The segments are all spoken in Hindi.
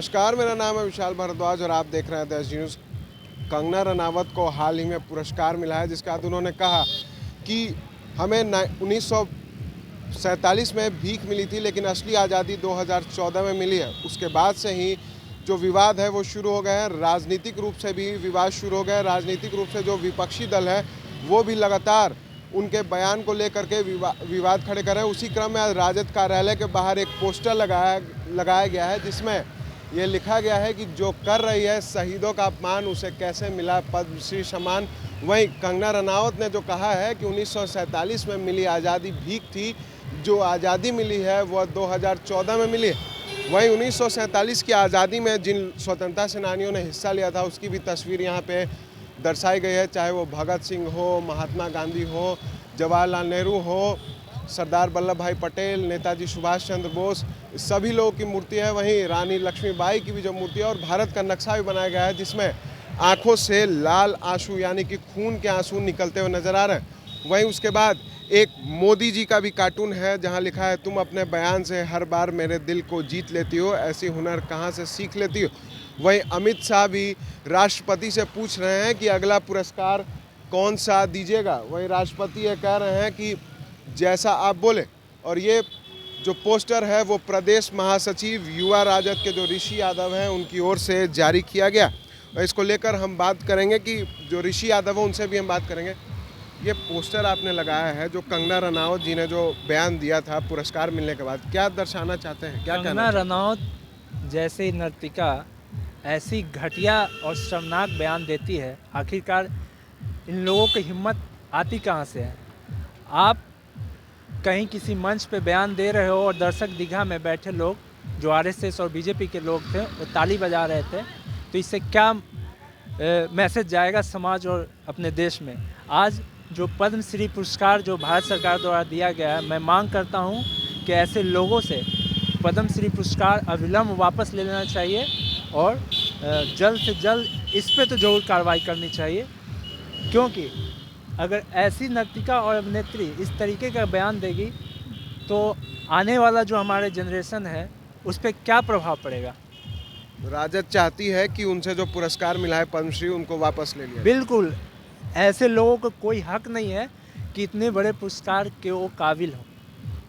नमस्कार, मेरा नाम है विशाल भारद्वाज और आप देख रहे हैं the SD news. Kangana Ranaut को हाल ही में पुरस्कार मिला है, जिसके बाद उन्होंने कहा कि हमें 1947 में भीख मिली थी, लेकिन असली आज़ादी 2014 में मिली है। उसके बाद से ही जो विवाद है वो शुरू हो गए हैं, राजनीतिक रूप से भी विवाद शुरू हो गए। राजनीतिक रूप से जो विपक्षी दल है वो भी लगातार उनके बयान को लेकर के विवाद खड़े कर रहे हैं। उसी क्रम में आज राजद कार्यालय के बाहर एक पोस्टर लगाया गया है, जिसमें ये लिखा गया है कि जो कर रही है शहीदों का अपमान, उसे कैसे मिला पद्मश्री सम्मान। वहीं कंगना रनावत ने जो कहा है कि 1947 में मिली आज़ादी भीख थी, जो आज़ादी मिली है वह 2014 में मिली है। वहीं 1947 की आज़ादी में जिन स्वतंत्रता सेनानियों ने हिस्सा लिया था उसकी भी तस्वीर यहाँ पे दर्शाई गई है, चाहे वो भगत सिंह हो, महात्मा गांधी हो, जवाहरलाल नेहरू हो, सरदार वल्लभ भाई पटेल, नेताजी सुभाष चंद्र बोस, सभी लोगों की मूर्ति है। वहीं रानी लक्ष्मीबाई की भी जो मूर्ति है और भारत का नक्शा भी बनाया गया है, जिसमें आंखों से लाल आंसू यानी कि खून के आंसू निकलते हुए नजर आ रहे हैं। वहीं उसके बाद एक मोदी जी का भी कार्टून है, जहां लिखा है, तुम अपने बयान से हर बार मेरे दिल को जीत लेती हो, ऐसी हुनर कहां से सीख लेती हो। वहीं अमित शाह भी राष्ट्रपति से पूछ रहे हैं कि अगला पुरस्कार कौन सा दीजिएगा। वहीं राष्ट्रपति ये कह रहे हैं कि जैसा आप बोले। और ये जो पोस्टर है वो प्रदेश महासचिव युवा राजद के जो ऋषि यादव हैं उनकी ओर से जारी किया गया। और इसको लेकर हम बात करेंगे कि जो ऋषि यादव है उनसे भी हम बात करेंगे। ये पोस्टर आपने लगाया है, जो कंगना रनावत जी ने जो बयान दिया था पुरस्कार मिलने के बाद, क्या दर्शाना चाहते हैं, क्या कहना? कंगना रनावत जैसी नर्तिका ऐसी घटिया और शर्मनाक बयान देती है, आखिरकार इन लोगों की हिम्मत आती कहाँ से है? आप कहीं किसी मंच पे बयान दे रहे हो और दर्शक दीघा में बैठे लोग जो आरएसएस और बीजेपी के लोग थे वो ताली बजा रहे थे, तो इससे क्या मैसेज जाएगा समाज और अपने देश में? आज जो पद्मश्री पुरस्कार जो भारत सरकार द्वारा दिया गया है, मैं मांग करता हूं कि ऐसे लोगों से पद्मश्री पुरस्कार अविलंब वापस ले लेना चाहिए और जल्द से जल्द इस पे तो जरूर कार्रवाई करनी चाहिए, क्योंकि अगर ऐसी नर्तिका और अभिनेत्री इस तरीके का बयान देगी तो आने वाला जो हमारे जनरेशन है उस पर क्या प्रभाव पड़ेगा। राजद चाहती है कि उनसे जो पुरस्कार मिला है पद्मश्री उनको वापस ले लिया। बिल्कुल, ऐसे लोगों को कोई हक नहीं है कि इतने बड़े पुरस्कार के वो काबिल हो।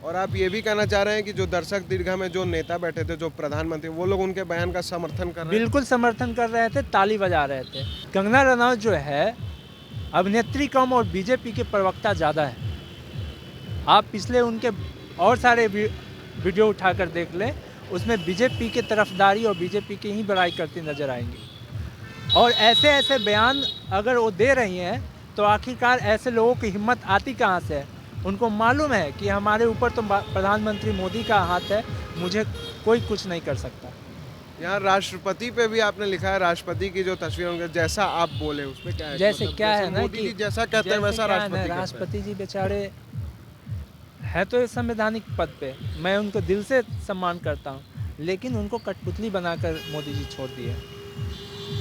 और आप ये भी कहना चाह रहे हैं कि जो दर्शक दीर्घा में जो नेता बैठे थे, जो प्रधानमंत्री, वो लोग उनके बयान का समर्थन कर रहे हैं? बिल्कुल समर्थन कर रहे थे, ताली बजा रहे थे। कंगना रनावत जो है अभिनेत्री कम और बीजेपी के प्रवक्ता ज़्यादा है। आप पिछले उनके और सारे वीडियो उठाकर देख लें, उसमें बीजेपी के तरफदारी और बीजेपी की ही बड़ाई करती नजर आएंगी। और ऐसे ऐसे बयान अगर वो दे रही हैं तो आखिरकार ऐसे लोगों की हिम्मत आती कहाँ से है? उनको मालूम है कि हमारे ऊपर तो प्रधानमंत्री मोदी का हाथ है, मुझे कोई कुछ नहीं कर सकता। यहाँ राष्ट्रपति पे भी आपने लिखा है, राष्ट्रपति की जो तस्वीर होंगे, जैसा आप बोले उसमें क्या है? जैसे मतलब क्या है ना मोदी जी जैसा कहते हैं वैसा राष्ट्रपति जी बेचारे है तो संवैधानिक पद पे, मैं उनको दिल से सम्मान करता हूँ, लेकिन उनको कठपुतली बनाकर मोदी जी छोड़ दिए।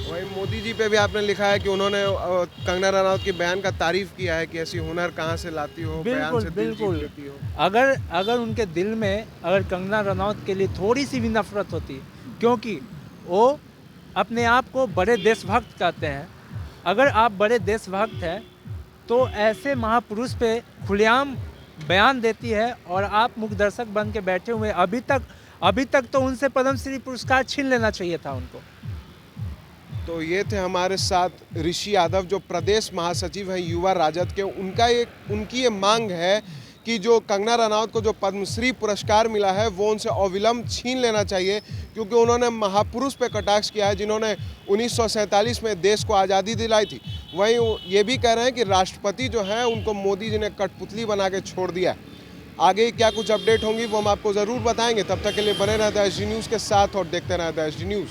वही मोदी जी पे भी आपने लिखा है कि उन्होंने कंगना रनावत के बयान का तारीफ किया है कि ऐसी हुनर कहाँ से लाती हो, बयान से दिल जीत लेती हो। अगर उनके दिल में अगर कंगना रनावत के लिए थोड़ी सी भी नफरत होती, क्योंकि वो अपने आप को बड़े देशभक्त कहते हैं, अगर आप बड़े देशभक्त हैं तो ऐसे महापुरुष पे खुलेआम बयान देती है और आप मुख्य दर्शक बन के बैठे हुए अभी तक तो उनसे पद्मश्री पुरस्कार छीन लेना चाहिए था उनको। तो ये थे हमारे साथ ऋषि यादव, जो प्रदेश महासचिव हैं युवा राजद के। उनकी ये मांग है कि जो कंगना रनावत को जो पद्मश्री पुरस्कार मिला है वो उनसे अविलंब छीन लेना चाहिए, क्योंकि उन्होंने महापुरुष पे कटाक्ष किया है जिन्होंने 1947 में देश को आज़ादी दिलाई थी। वहीं ये भी कह रहे हैं कि राष्ट्रपति जो हैं उनको मोदी जी ने कठपुतली बना के छोड़ दिया। आगे क्या कुछ अपडेट होंगी वो हम आपको ज़रूर बताएंगे। तब तक के लिए बने रहते हैं एसडी न्यूज़ के साथ और देखते रहते हैं एसडी न्यूज़।